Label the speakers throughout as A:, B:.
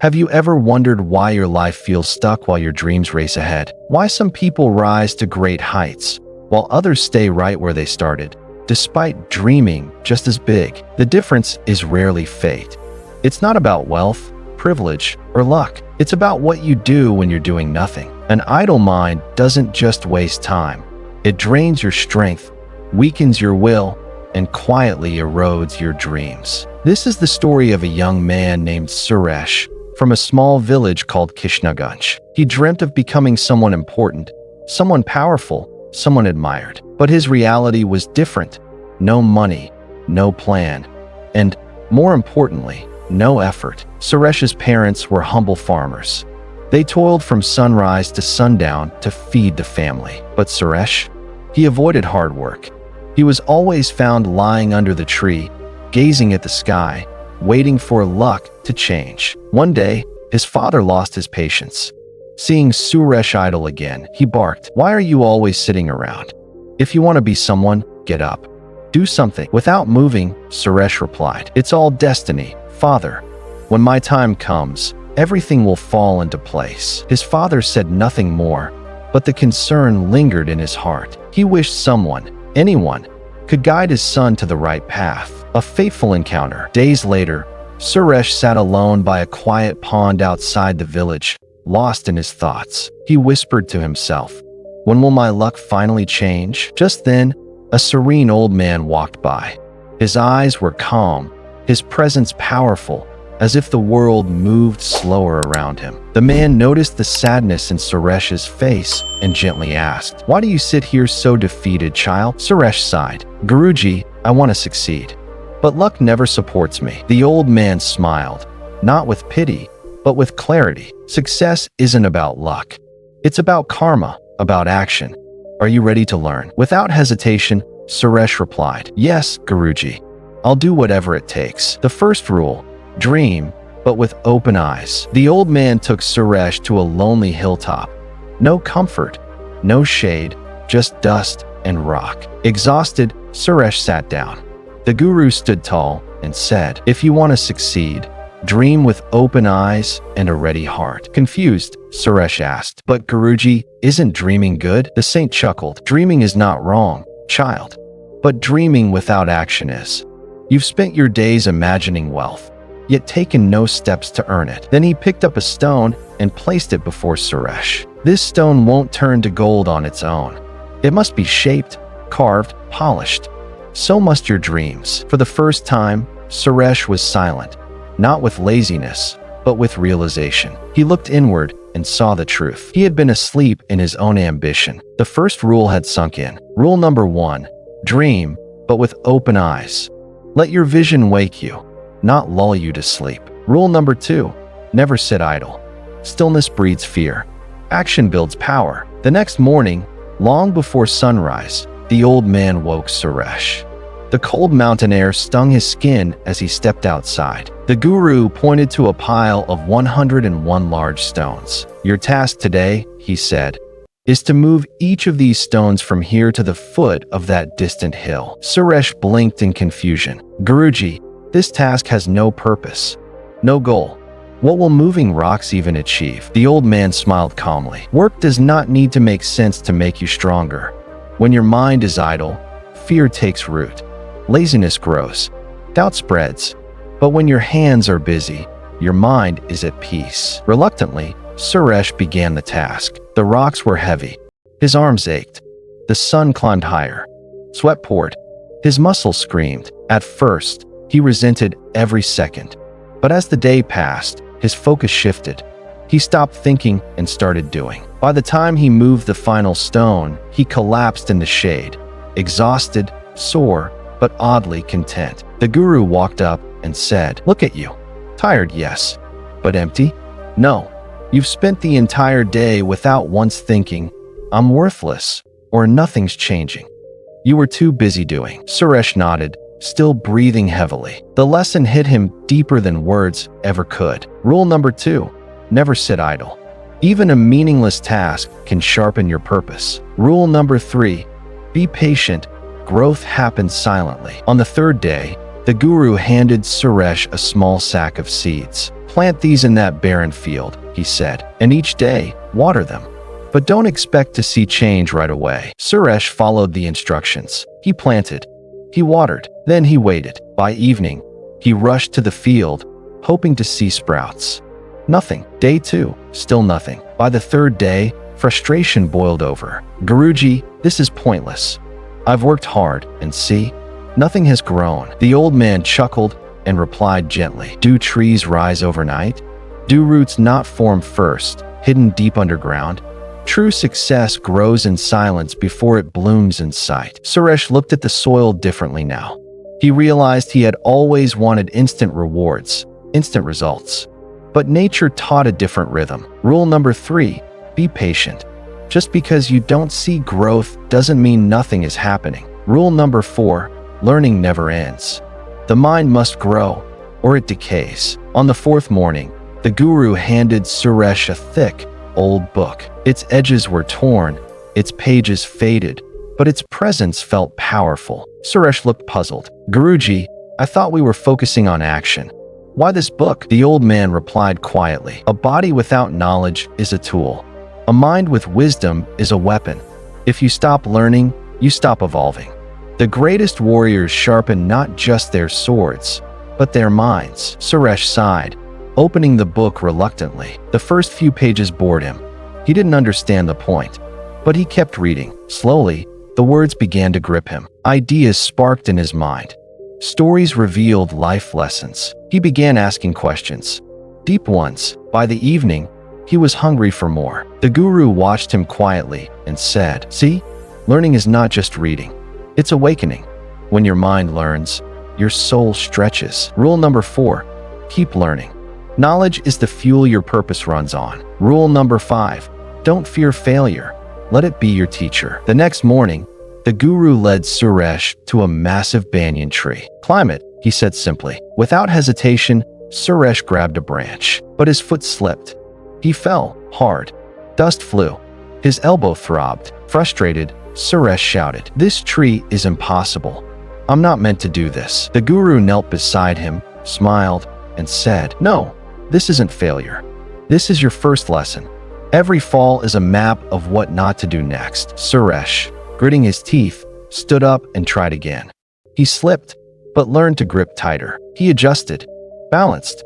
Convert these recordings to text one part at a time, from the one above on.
A: Have you ever wondered why your life feels stuck while your dreams race ahead? Why some people rise to great heights, while others stay right where they started, despite dreaming just as big? The difference is rarely fate. It's not about wealth, privilege, or luck. It's about what you do when you're doing nothing. An idle mind doesn't just waste time. It drains your strength, weakens your will, and quietly erodes your dreams. This is the story of a young man named Suresh from a small village called Kishnaganj. He dreamt of becoming someone important, someone powerful, someone admired. But his reality was different. No money, no plan, and more importantly, no effort. Suresh's parents were humble farmers. They toiled from sunrise to sundown to feed the family. But Suresh, he avoided hard work. He was always found lying under the tree, gazing at the sky, waiting for luck to change. One day, his father lost his patience. Seeing Suresh idle again, he barked, "Why are you always sitting around? If you want to be someone, get up. Do something." Without moving, Suresh replied, "It's all destiny, Father. When my time comes, everything will fall into place." His father said nothing more, but the concern lingered in his heart. He wished someone, anyone, could guide his son to the right path. A fateful encounter. Days later, Suresh sat alone by a quiet pond outside the village, lost in his thoughts. He whispered to himself, "When will my luck finally change?" Just then, a serene old man walked by. His eyes were calm, his presence powerful, as if the world moved slower around him. The man noticed the sadness in Suresh's face and gently asked, "Why do you sit here so defeated, child?" Suresh sighed, "Guruji, I want to succeed, but luck never supports me." The old man smiled, not with pity, but with clarity. Success isn't about luck. It's about karma, about action. Are you ready to learn? Without hesitation, Suresh replied, "Yes, Guruji. I'll do whatever it takes." The first rule: dream, but with open eyes. The old man took Suresh to a lonely hilltop. No comfort, no shade, just dust and rock. Exhausted, Suresh sat down. The guru stood tall and said, "If you want to succeed, dream with open eyes and a ready heart." Confused, Suresh asked, "But Guruji, isn't dreaming good?" The saint chuckled, "Dreaming is not wrong, child, but dreaming without action is. You've spent your days imagining wealth, yet taken no steps to earn it." Then he picked up a stone and placed it before Suresh. "This stone won't turn to gold on its own. It must be shaped, carved, polished. So must your dreams." For the first time, Suresh was silent, not with laziness, but with realization. He looked inward and saw the truth. He had been asleep in his own ambition. The first rule had sunk in. Rule number 1, dream, but with open eyes. Let your vision wake you, not lull you to sleep. Rule number 2, never sit idle. Stillness breeds fear. Action builds power. The next morning, long before sunrise, the old man woke Suresh. The cold mountain air stung his skin as he stepped outside. The guru pointed to a pile of 101 large stones. "Your task today," he said, "is to move each of these stones from here to the foot of that distant hill." Suresh blinked in confusion. "Guruji, this task has no purpose, no goal. What will moving rocks even achieve?" The old man smiled calmly. "Work does not need to make sense to make you stronger. When your mind is idle, fear takes root. Laziness grows, doubt spreads. But when your hands are busy, your mind is at peace." Reluctantly, Suresh began the task. The rocks were heavy. His arms ached. The sun climbed higher. Sweat poured. His muscles screamed. At first, he resented every second. But as the day passed, his focus shifted. He stopped thinking and started doing. By the time he moved the final stone, he collapsed in the shade, exhausted, sore, but oddly content. The guru walked up and said, "Look at you. Tired, yes, but empty? No. You've spent the entire day without once thinking, 'I'm worthless,' or 'nothing's changing.' You were too busy doing." Suresh nodded, still breathing heavily. The lesson hit him deeper than words ever could. Rule number 2, never sit idle. Even a meaningless task can sharpen your purpose. Rule number 3, be patient. Growth happens silently. On the third day, The guru handed Suresh a small sack of seeds. "Plant these in that barren field," he said, "and each day, water them. But don't expect to see change right away." Suresh followed the instructions. He planted. He watered. Then he waited. By evening, he rushed to the field, hoping to see sprouts. Nothing. Day 2, still nothing. By the 3rd day, frustration boiled over. "Guruji, this is pointless. I've worked hard, and see, nothing has grown." The old man chuckled and replied gently, "Do trees rise overnight? Do roots not form first, hidden deep underground? True success grows in silence before it blooms in sight." Suresh looked at the soil differently now. He realized he had always wanted instant rewards, instant results. But nature taught a different rhythm. Rule number 3, be patient. Just because you don't see growth doesn't mean nothing is happening. Rule number 4, learning never ends. The mind must grow, or it decays. On the 4th morning, the guru handed Suresh a thick, old book. Its edges were torn, its pages faded, but its presence felt powerful. Suresh looked puzzled. "Guruji, I thought we were focusing on action. Why this book?" The old man replied quietly. "A body without knowledge is a tool. A mind with wisdom is a weapon. If you stop learning, you stop evolving. The greatest warriors sharpen not just their swords, but their minds." Suresh sighed, opening the book reluctantly. The first few pages bored him. He didn't understand the point, but he kept reading. Slowly, the words began to grip him. Ideas sparked in his mind. Stories revealed life lessons. He began asking questions, deep ones. By the evening, he was hungry for more. The guru watched him quietly and said, "See, learning is not just reading. It's awakening. When your mind learns, your soul stretches." Rule number 4, keep learning. Knowledge is the fuel your purpose runs on. Rule number 5, don't fear failure. Let it be your teacher. The next morning, the guru led Suresh to a massive banyan tree. "Climb it," he said simply. Without hesitation, Suresh grabbed a branch, but his foot slipped. He fell hard. Dust flew. His elbow throbbed. Frustrated, Suresh shouted, "This tree is impossible. I'm not meant to do this." The guru knelt beside him, smiled, and said, "No, this isn't failure. This is your first lesson. Every fall is a map of what not to do next." Suresh, gritting his teeth, stood up and tried again. He slipped, but learned to grip tighter. He adjusted, balanced,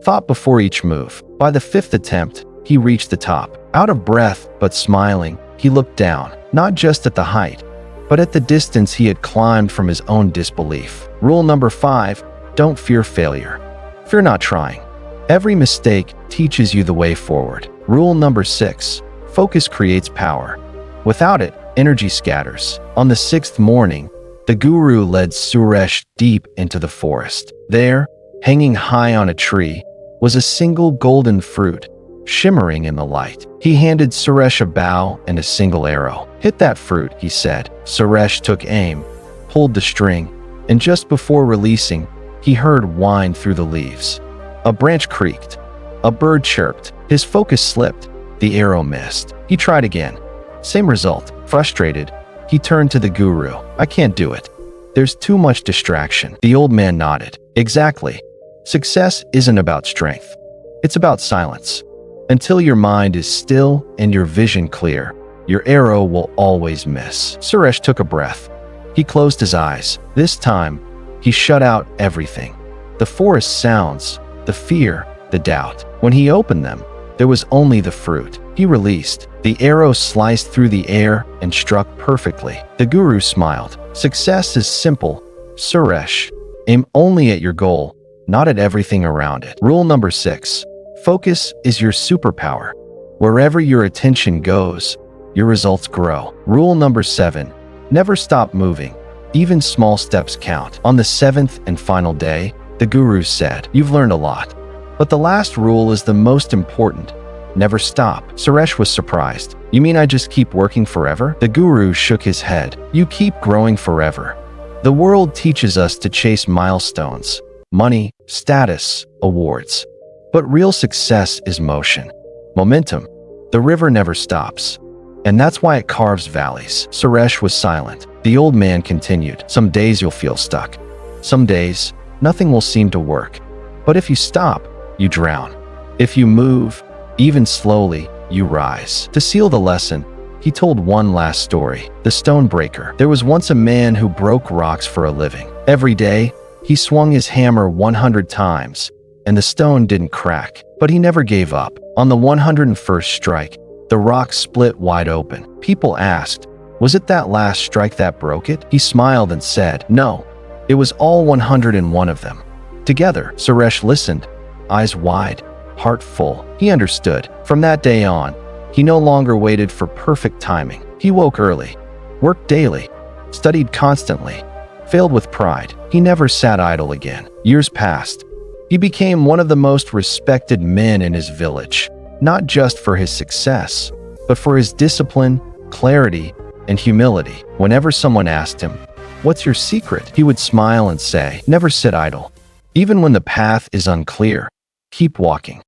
A: thought before each move. By the 5th attempt, he reached the top. Out of breath, but smiling, he looked down, not just at the height, but at the distance he had climbed from his own disbelief. Rule number 5, don't fear failure. Fear not trying. Every mistake teaches you the way forward. Rule number 6, focus creates power. Without it, energy scatters. On the 6th morning, the guru led Suresh deep into the forest. There, hanging high on a tree, was a single golden fruit, shimmering in the light. He handed Suresh a bow and a single arrow. "Hit that fruit," he said. Suresh took aim, pulled the string, and just before releasing, he heard whine through the leaves. A branch creaked. A bird chirped. His focus slipped. The arrow missed. He tried again. Same result. Frustrated, he turned to the guru. "I can't do it. There's too much distraction." The old man nodded. "Exactly. Success isn't about strength. It's about silence. Until your mind is still and your vision clear, your arrow will always miss." Suresh took a breath. He closed his eyes. This time, he shut out everything. The forest sounds, the fear, the doubt. When he opened them, there was only the fruit. He released. The arrow sliced through the air and struck perfectly. The guru smiled. "Success is simple, Suresh. Aim only at your goal, not at everything around it." Rule number 6, focus is your superpower. Wherever your attention goes, your results grow. Rule number 7, never stop moving. Even small steps count. On the 7th and final day, the guru said, "You've learned a lot, but the last rule is the most important. Never stop." Suresh was surprised. "You mean I just keep working forever?" The guru shook his head. "You keep growing forever. The world teaches us to chase milestones, money, status, awards. But real success is motion. Momentum. The river never stops. And that's why it carves valleys." Suresh was silent. The old man continued, "Some days you'll feel stuck. Some days, nothing will seem to work. But if you stop, you drown. If you move, even slowly, you rise. To seal the lesson, he told one last story, the stone breaker. There was once a man who broke rocks for a living. Every day, he swung his hammer 100 times, and the stone didn't crack. But he never gave up. On the 101st strike, the rock split wide open. People asked, "Was it that last strike that broke it?" He smiled and said, "No, it was all 101 of them." Together, Suresh listened, eyes wide, heart full. He understood. From that day on, he no longer waited for perfect timing. He woke early, worked daily, studied constantly, failed with pride. He never sat idle again. Years passed. He became one of the most respected men in his village, not just for his success, but for his discipline, clarity, and humility. Whenever someone asked him, "What's your secret?" he would smile and say, "Never sit idle. Even when the path is unclear, keep walking."